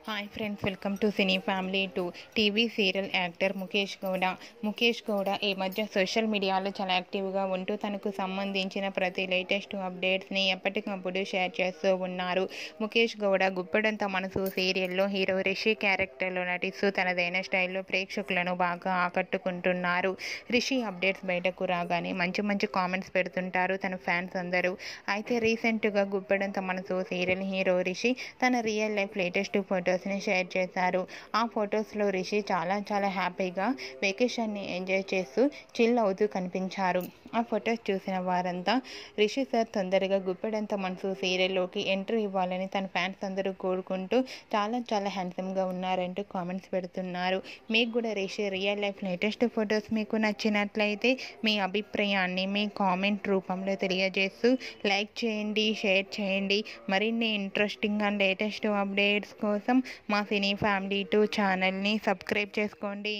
Hi friends, welcome to cine family 2. TV serial actor Mukesh Gowda ఈ మధ్య social మీడియాలో చాలా యాక్టివ్గా ఉంటూ తనకు సంబంధించిన ప్రతి లేటెస్ట్ అప్డేట్స్ని ఎప్పటికప్పుడు షేర్ చేస్తూ ఉన్నారు. ముఖేష్ గౌడ గుప్పెడంత మనసు సీరియల్లో హీరో రిషి క్యారెక్టర్లో నటిస్తూ తనదైన స్టైల్లో ప్రేక్షకులను బాగా ఆకట్టుకుంటున్నారు. రిషి అప్డేట్స్ బయటకు రాగానే మంచి మంచి కామెంట్స్ పెడుతుంటారు తన ఫ్యాన్స్ అందరూ. అయితే రీసెంట్గా గుప్పెడంత మనసు సీరియల్ హీరో రిషి తన రియల్ లైఫ్ లేటెస్ట్ ఫోటోస్ని షేర్ చేశారు. ఆ ఫొటోస్లో రిషి చాలా హ్యాపీగా వెకేషన్ని ఎంజాయ్ చేస్తూ చిల్ అవుతూ కనిపించారు. ఆ ఫొటోస్ చూసిన వారంతా రిషి సార్ తొందరగా గుప్పెడంత మనసు సీరియల్లోకి ఎంట్రీ ఇవ్వాలని తన ఫ్యాన్స్ అందరూ కోరుకుంటూ చాలా హ్యాండ్సమ్గా ఉన్నారంటూ కామెంట్స్ పెడుతున్నారు. మీకు కూడా Rishi real life latest photos మీకు నచ్చినట్లయితే మీ అభిప్రాయాన్ని మీ కామెంట్ రూపంలో తెలియజేస్తూ లైక్ చేయండి, షేర్ చేయండి. మరిన్ని ఇంట్రెస్టింగ్ అండ్ లేటెస్ట్ అప్డేట్స్ కోసం మా సినీ ఫ్యామిలీ 2 ఛానల్ని సబ్స్క్రైబ్ చేసుకోండి.